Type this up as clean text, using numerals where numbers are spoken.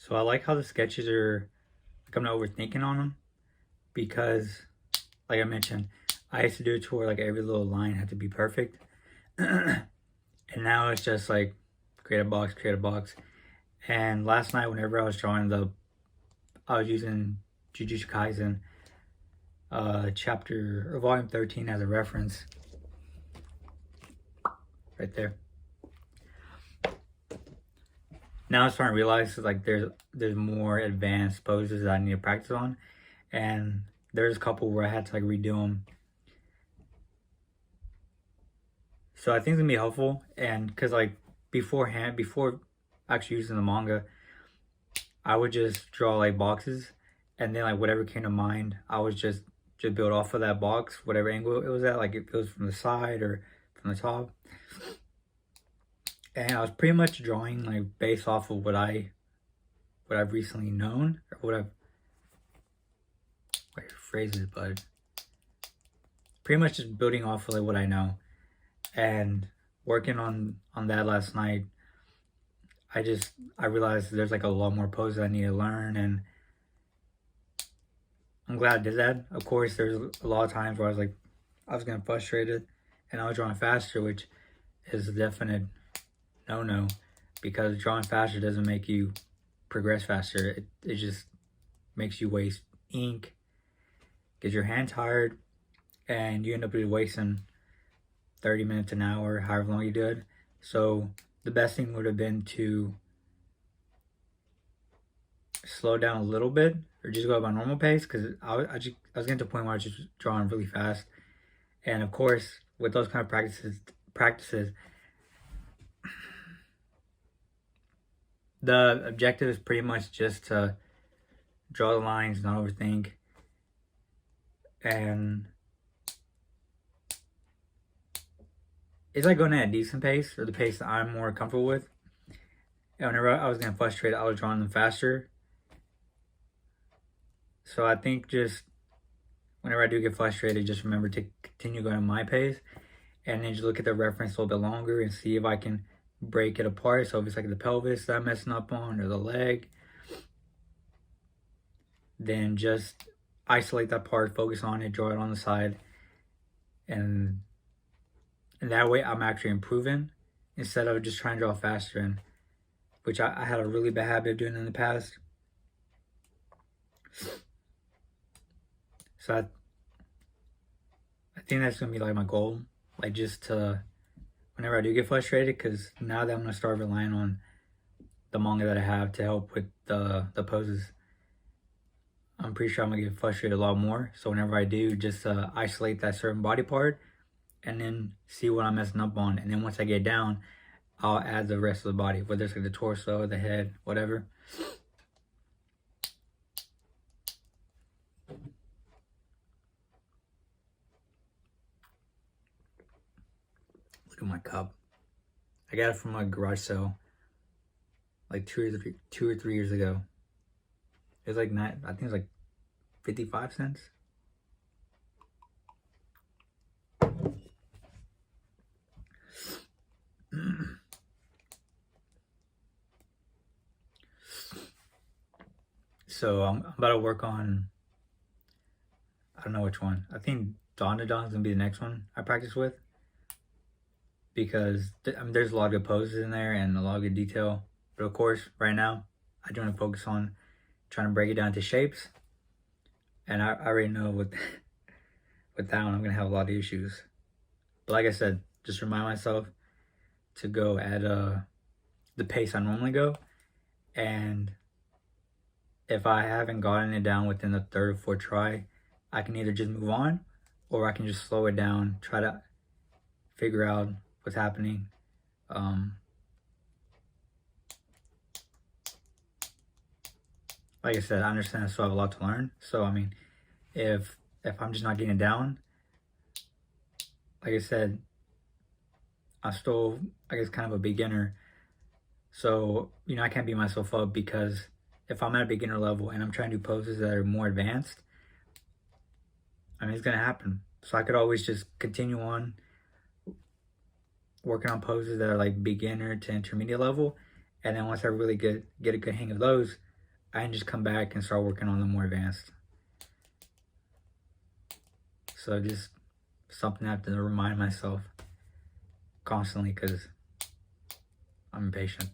So I like how the sketches are, like I'm not overthinking on them because, like I mentioned, I used to do it to where like every little line had to be perfect. And now it's just like create a box, create a box. And last night, whenever I was drawing I was using Jujutsu Kaisen chapter or volume 13 as a reference right there. Now I'm starting to realize like there's more advanced poses that I need to practice on, and there's a couple where I had to like redo them. So I think it's gonna be helpful, and because like before actually using the manga, I would just draw like boxes, and then like whatever came to mind, I would just build off of that box, whatever angle it was at, like if it was from the side or from the top. And I was pretty much drawing like based off of what I've recently known, or what I've phrases, but pretty much just building off of like what I know. And working on that last night, I realized there's like a lot more poses I need to learn, and I'm glad I did that. Of course, there's a lot of times where I was getting frustrated and I was drawing faster, which is a definite no, because drawing faster doesn't make you progress faster. It just makes you waste ink, gets your hand tired, and you end up wasting 30 minutes, an hour, however long you did. So the best thing would have been to slow down a little bit or just go at my normal pace, because I was getting to the point where I was just drawing really fast. And of course, with those kind of practices, the objective is pretty much just to draw the lines, not overthink. And it's like going at a decent pace, or the pace that I'm more comfortable with. And whenever I was getting frustrated, I was drawing them faster. So I think just whenever I do get frustrated, just remember to continue going at my pace, and then just look at the reference a little bit longer and see if I can break it apart. So if it's like the pelvis that I'm messing up on, or the leg, then just isolate that part, focus on it, draw it on the side, and that way I'm actually improving instead of just trying to draw faster, and which I had a really bad habit of doing in the past. So I think that's gonna be like my goal, like just to, whenever I do get frustrated, because now that I'm gonna start relying on the manga that I have to help with the poses, I'm pretty sure I'm gonna get frustrated a lot more. So whenever I do, just isolate that certain body part and then see what I'm messing up on. And then once I get down, I'll add the rest of the body, whether it's like the torso, the head, whatever. Look at my cup. I got it from a garage sale like 2 or 3 years ago. It was like I think it was like 55 cents. So I'm about to work on, I don't know which one. I think Dawn is gonna be the next one I practice with, because there's a lot of good poses in there and a lot of good detail. But of course, right now, I do want to focus on trying to break it down to shapes. And I already know with that one, I'm gonna have a lot of issues. But like I said, just remind myself to go at the pace I normally go. And if I haven't gotten it down within the third or fourth try, I can either just move on, or I can just slow it down, try to figure out what's happening. Like I said, I understand I still have a lot to learn. So I mean, if I'm just not getting it down, like I said, I'm still, I guess, kind of a beginner. So, you know, I can't beat myself up, because if I'm at a beginner level and I'm trying to do poses that are more advanced, I mean, it's gonna happen. So I could always just continue on working on poses that are like beginner to intermediate level, and then once I really get a good hang of those, I can just come back and start working on the more advanced. So just something I have to remind myself constantly because I'm impatient.